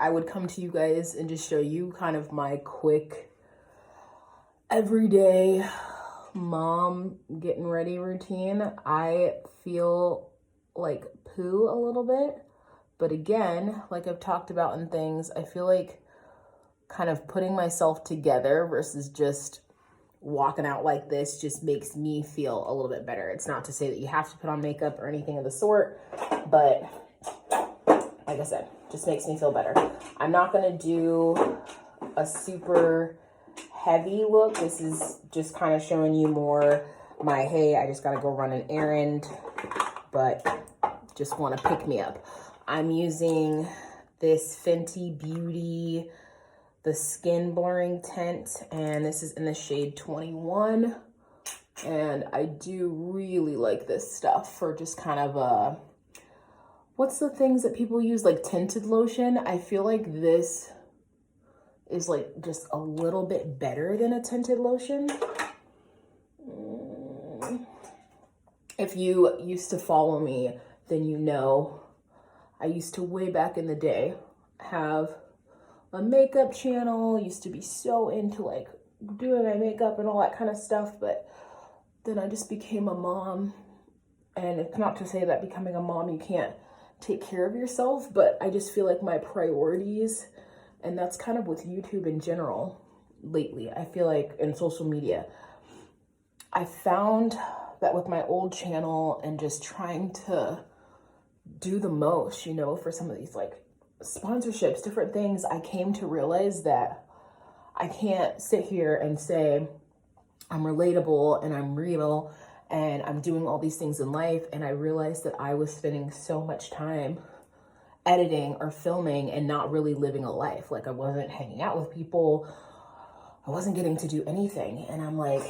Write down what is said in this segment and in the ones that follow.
I would come to you guys and just show you kind of my quick everyday mom getting ready routine. I feel like poo a little bit, but again, like I've talked about in things, I feel like kind of putting myself together versus just walking out like this just makes me feel a little bit better. It's not to say that you have to put on makeup or anything of the sort, but like I said, just makes me feel better. I'm not gonna do a super heavy look. This is just kind of showing you more my, hey, I just gotta go run an errand, but just want to pick me up. I'm using this Fenty Beauty, the skin blurring tint, and this is in the shade 21. And I do really like this stuff for just kind of a, what's the things that people use, like tinted lotion? I feel like this is like just a little bit better than a tinted lotion. If you used to follow me, then you know I used to, way back in the day, have a makeup channel. Used to be so into like doing my makeup and all that kind of stuff, but then I just became a mom. And it's not to say that becoming a mom you can't take care of yourself, but I just feel like my priorities, and that's kind of with YouTube in general lately, I feel like, in social media, I found that with my old channel and just trying to do the most, you know, for some of these like sponsorships, different things, I came to realize that I can't sit here and say I'm relatable and I'm real and I'm doing all these things in life. And I realized that I was spending so much time editing or filming and not really living a life. Like I wasn't hanging out with people. I wasn't getting to do anything. And I'm like,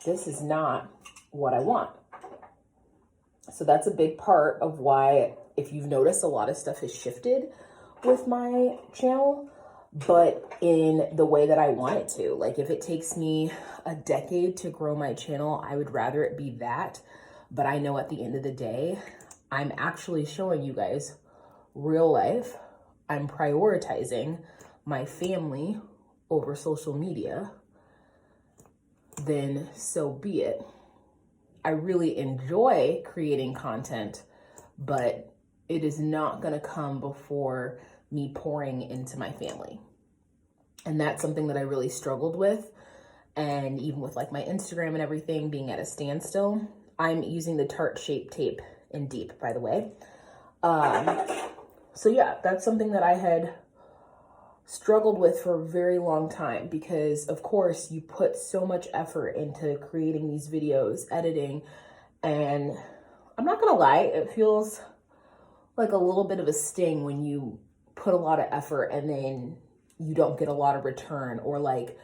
this is not what I want. So that's a big part of why, if you've noticed, a lot of stuff has shifted with my channel, but in the way that I want it to. Like if it takes me a decade to grow my channel, I would rather it be that. But I know at the end of the day, I'm actually showing you guys real life. I'm prioritizing my family over social media. Then so be it. I really enjoy creating content, but it is not going to come before me pouring into my family. And that's something that I really struggled with. And even with like my Instagram and everything being at a standstill, I'm using the Tarte Shape Tape in Deep, by the way. So yeah, that's something that I had struggled with for a very long time, because of course you put so much effort into creating these videos, editing, and I'm not gonna lie, it feels like a little bit of a sting when you put a lot of effort and then you don't get a lot of return, or like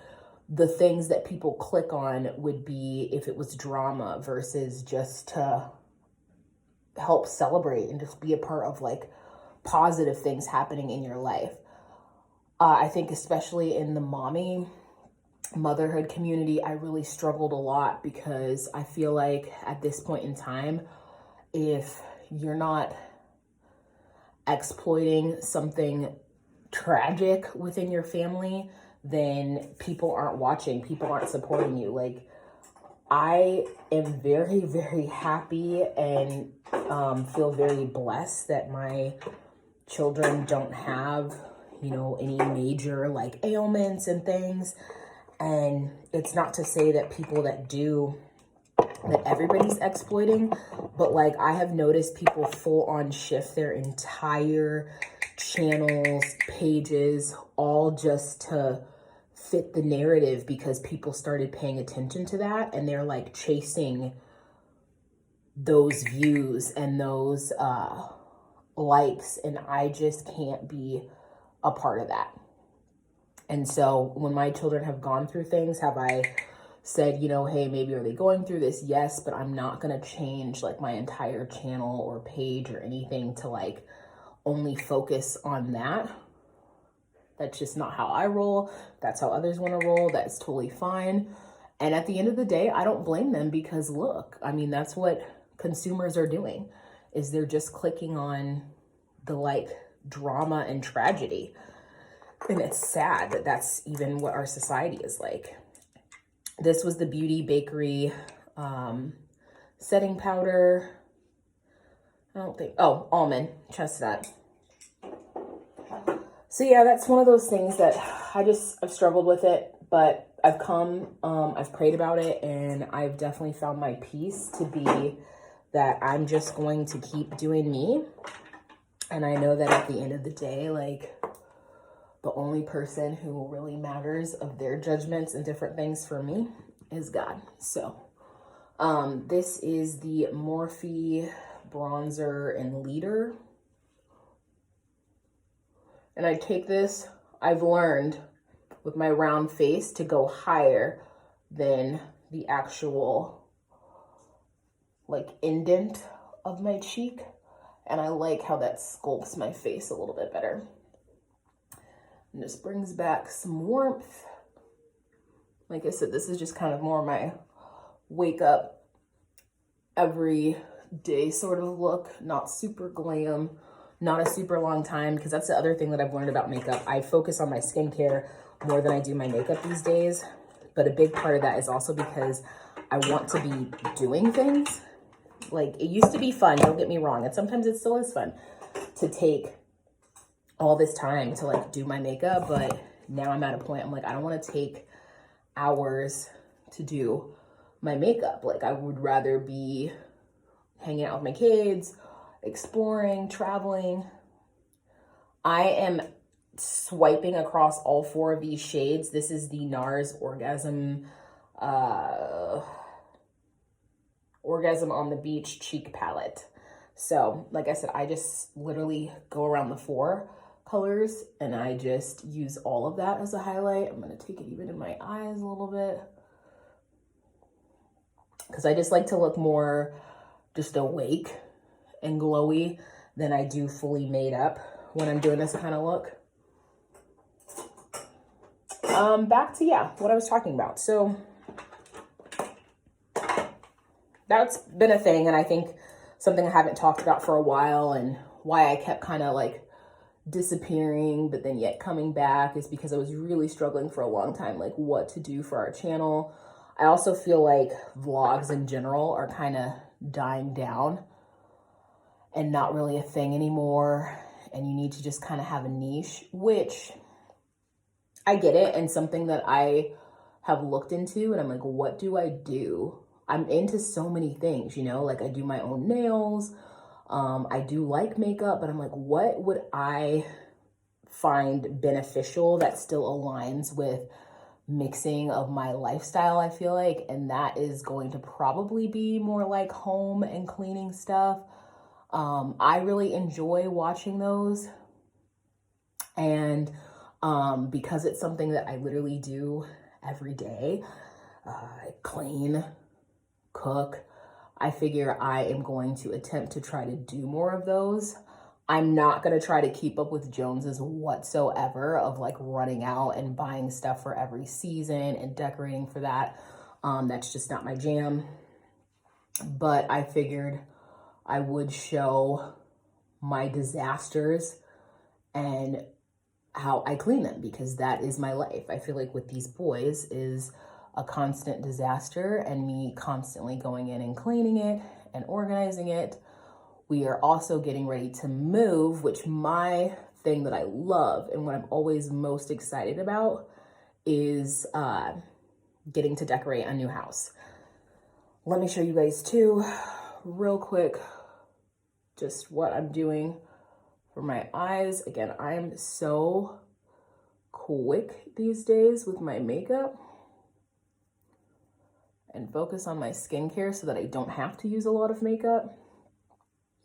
the things that people click on would be if it was drama versus just to help celebrate and just be a part of like positive things happening in your life. I think especially in the motherhood community, I really struggled a lot, because I feel like at this point in time, if you're not exploiting something tragic within your family, then people aren't watching, people aren't supporting you. Like I am very, very happy and feel very blessed that my children don't have, you know, any major like ailments and things. And it's not to say that people that do, that everybody's exploiting, but like I have noticed people full on shift their entire channels, pages, all just to fit the narrative, because people started paying attention to that and they're like chasing those views and those likes, and I just can't be a part of that. And so when my children have gone through things, have I said, you know, hey, maybe are they going through this? Yes, but I'm not going to change like my entire channel or page or anything to like only focus on that. That's just not how I roll. That's how others want to roll. That's totally fine. And at the end of the day, I don't blame them, because look, I mean, that's what consumers are doing, is they're just clicking on the like drama and tragedy. And it's sad that that's even what our society is like. This was the Beauty Bakery setting powder. I don't think, oh, almond chestnut. So yeah, that's one of those things that I've struggled with it, but I've prayed about it, and I've definitely found my peace to be that I'm just going to keep doing me. And I know that at the end of the day, like, the only person who really matters of their judgments and different things for me is God. So this is the Morphe bronzer and leader. And I take this, I've learned with my round face to go higher than the actual like indent of my cheek. And I like how that sculpts my face a little bit better. And this brings back some warmth. Like I said, this is just kind of more my wake up every day sort of look, not super glam, not a super long time, because that's the other thing that I've learned about makeup. I focus on my skincare more than I do my makeup these days. But a big part of that is also because I want to be doing things. Like, it used to be fun, don't get me wrong, and sometimes it still is fun to take all this time to like do my makeup, but now I'm at a point, I'm like, I don't want to take hours to do my makeup. Like, I would rather be hanging out with my kids, exploring, traveling. I am swiping across all 4 of these shades. This is the NARS Orgasm on the Beach Cheek Palette. So, like I said, I just literally go around the 4 colors and I just use all of that as a highlight. I'm going to take it even in my eyes a little bit, because I just like to look more just awake and glowy than I do fully made up when I'm doing this kind of look. Back to, yeah, what I was talking about. So that's been a thing, and I think something I haven't talked about for a while, and why I kept kind of like disappearing but then yet coming back, is because I was really struggling for a long time, like what to do for our channel. I also feel like vlogs in general are kind of dying down and not really a thing anymore, and you need to just kind of have a niche, which I get it, and something that I have looked into, and I'm like, what do I do? I'm into so many things, you know, like I do my own nails. I do like makeup, but I'm like, what would I find beneficial that still aligns with mixing of my lifestyle, I feel like, and that is going to probably be more like home and cleaning stuff. I really enjoy watching those, and because it's something that I literally do every day, I clean, cook, I figure I am going to attempt to try to do more of those. I'm not going to try to keep up with Joneses whatsoever of like running out and buying stuff for every season and decorating for that. That's just not my jam. But I figured I would show my disasters and how I clean them, because that is my life. I feel like with these boys is a constant disaster, and me constantly going in and cleaning it and organizing it. We are also getting ready to move, which my thing that I love and what I'm always most excited about is getting to decorate a new house. Let me show you guys too, real quick, just what I'm doing for my eyes. Again, I'm so quick these days with my makeup and focus on my skincare so that I don't have to use a lot of makeup.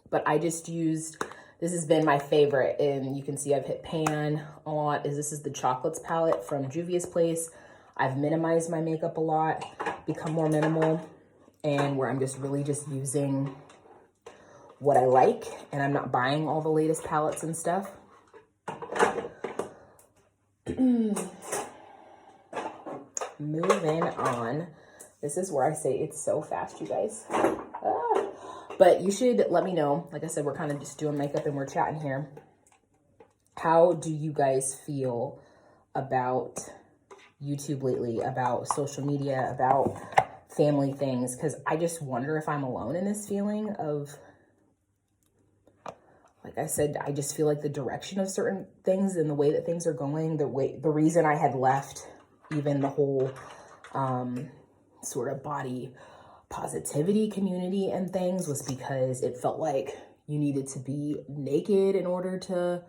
But I just used, this has been my favorite, and you can see I've hit pan a lot, this is the Chocolates palette from Juvia's Place. I've minimized my makeup a lot, become more minimal, and where I'm just really just using what I like, and I'm not buying all the latest palettes and stuff. Moving on. This is where I say it's so fast, you guys. But you should let me know. Like I said, we're kind of just doing makeup and we're chatting here. How do you guys feel about YouTube lately, about social media, about family things, because I just wonder if I'm alone in this feeling of, like I said, I just feel like the direction of certain things and the way that things are going, the reason I had left even the whole sort of body positivity community and things was because it felt like you needed to be naked in order to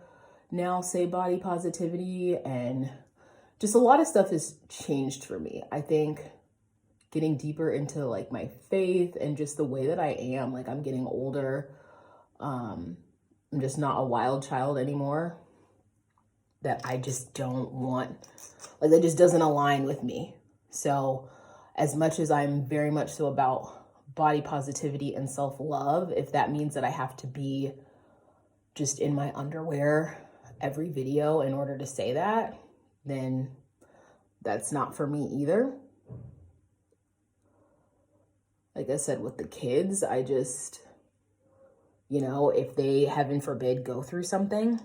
now say body positivity, and just a lot of stuff has changed for me. I think getting deeper into like my faith and just the way that I am, like I'm getting older. I'm just not a wild child anymore, that I just don't want, like that just doesn't align with me. So as much as I'm very much so about body positivity and self-love, if that means that I have to be just in my underwear every video in order to say that, then that's not for me either. Like I said, with the kids, I just, you know, if they, heaven forbid, go through something,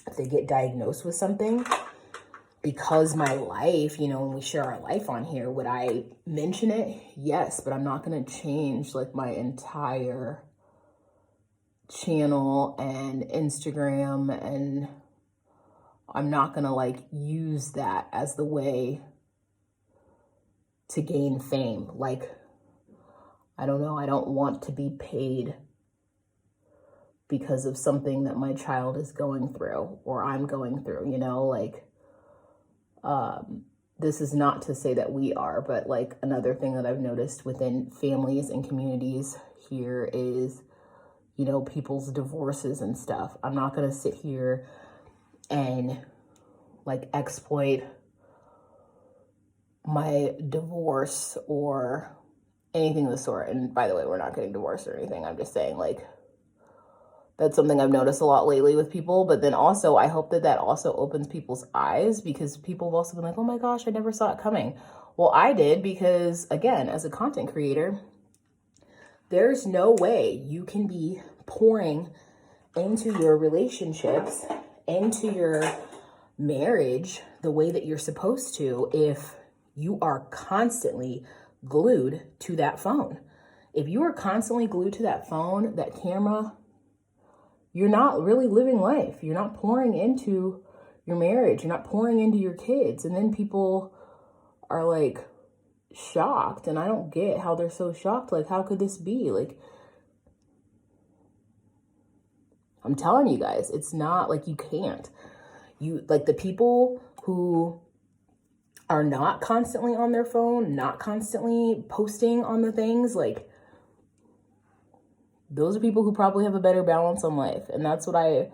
if they get diagnosed with something, because my life, you know, when we share our life on here, would I mention it? Yes, but I'm not going to change like my entire channel and Instagram, and I'm not going to like use that as the way to gain fame. Like, I don't know, I don't want to be paid because of something that my child is going through or I'm going through, you know, like, this is not to say that we are, but like another thing that I've noticed within families and communities here is, you know, people's divorces and stuff. I'm not going to sit here and like exploit my divorce or anything of the sort. And by the way, we're not getting divorced or anything. I'm just saying, like, that's something I've noticed a lot lately with people. But then also, I hope that that also opens people's eyes, because people have also been like, oh my gosh, I never saw it coming. Well, I did, because again, as a content creator, there's no way you can be pouring into your relationships, into your marriage the way that you're supposed to if you are constantly glued to that phone. If you are constantly glued to that phone, that camera, you're not really living life. You're not pouring into your marriage. You're not pouring into your kids. And then people are like shocked. And I don't get how they're so shocked. Like, how could this be? Like, I'm telling you guys, it's not like you can't. You, like, the people who are not constantly on their phone, not constantly posting on the things, like, those are people who probably have a better balance on life. And that's what I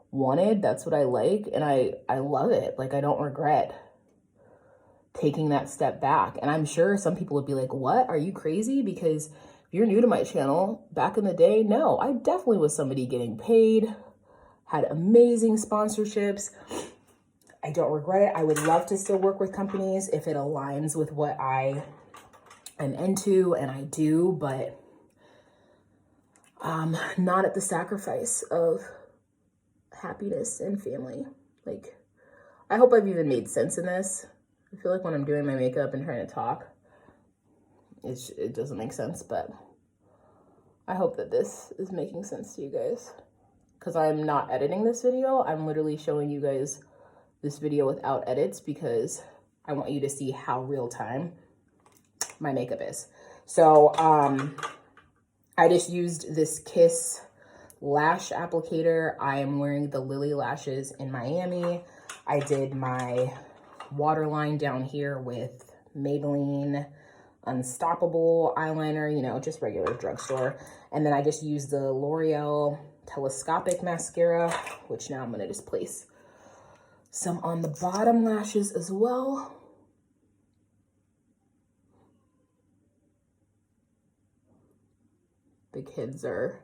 wanted. That's what I like. And I love it. Like, I don't regret taking that step back. And I'm sure some people would be like, what? Are you crazy? Because if you're new to my channel, back in the day, no, I definitely was somebody getting paid, had amazing sponsorships. I don't regret it. I would love to still work with companies if it aligns with what I am into, and I do, but not at the sacrifice of happiness and family. Like, I hope I've even made sense in this. I feel like when I'm doing my makeup and trying to talk, it doesn't make sense, but I hope that this is making sense to you guys, because I'm not editing this video. I'm literally showing you guys this video without edits because I want you to see how real time my makeup is. So, I just used this Kiss lash applicator. I am wearing the Lily lashes in Miami. I did my waterline down here with Maybelline Unstoppable eyeliner, you know, just regular drugstore. And then I just used the L'Oreal telescopic mascara, which now I'm gonna just place some on the bottom lashes as well. The kids are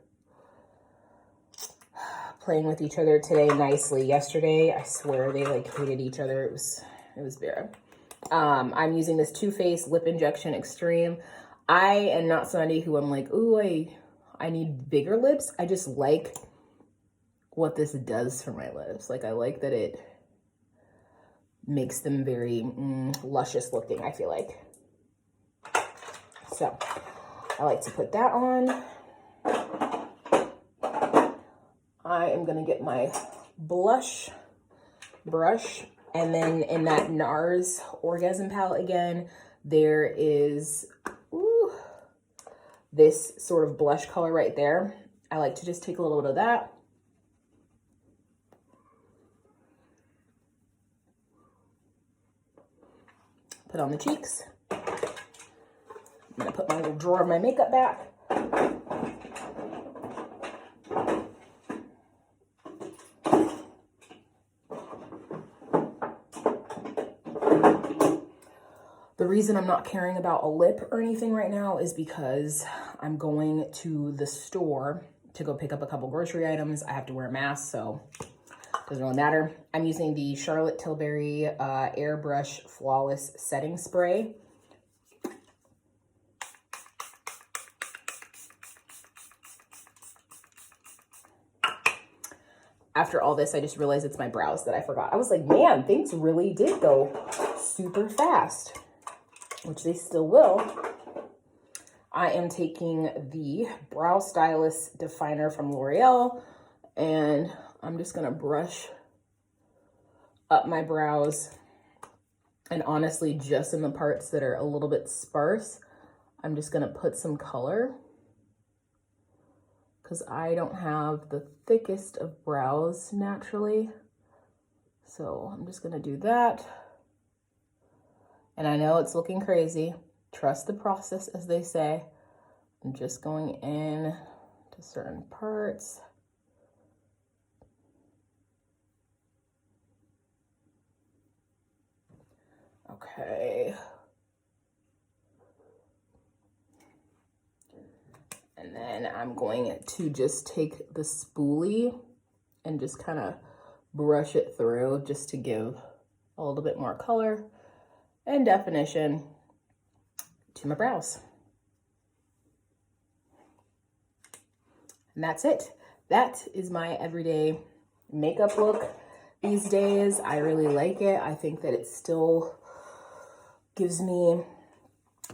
playing with each other today nicely. Yesterday, I swear they like hated each other. It was bad. I'm using this Too Faced Lip Injection Extreme. I am not somebody who I'm like, ooh, I need bigger lips. I just like what this does for my lips. Like, I like that it makes them very luscious looking, I feel like. So I like to put that on. I am gonna get my blush brush, and then in that NARS Orgasm palette again, there is this sort of blush color right there. I like to just take a little bit of that. Put on the cheeks. I'm gonna put my little drawer of my makeup back. The reason I'm not caring about a lip or anything right now is because I'm going to the store to go pick up a couple grocery items. I have to wear a mask, so it doesn't really matter. I'm using the Charlotte Tilbury Airbrush Flawless Setting Spray. After all this, I just realized it's my brows that I forgot. I was like, man, things really did go super fast, which they still will. I am taking the Brow Stylist Definer from L'Oreal, and I'm just gonna brush up my brows. And honestly, just in the parts that are a little bit sparse, I'm just gonna put some color, because I don't have the thickest of brows naturally. So I'm just gonna do that. And I know it's looking crazy. Trust the process, as they say. I'm just going in to certain parts. Okay. And then I'm going to just take the spoolie and just kind of brush it through just to give a little bit more color and definition to my brows. And that's it. That is my everyday makeup look these days. I really like it. I think that it still gives me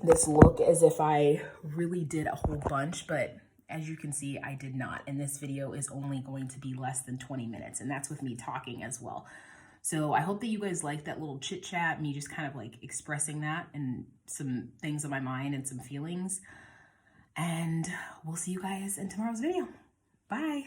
this look as if I really did a whole bunch, but as you can see, I did not. And this video is only going to be less than 20 minutes, and that's with me talking as well. So I hope that you guys like that little chit chat, me just kind of like expressing that and some things on my mind and some feelings. And we'll see you guys in tomorrow's video. Bye.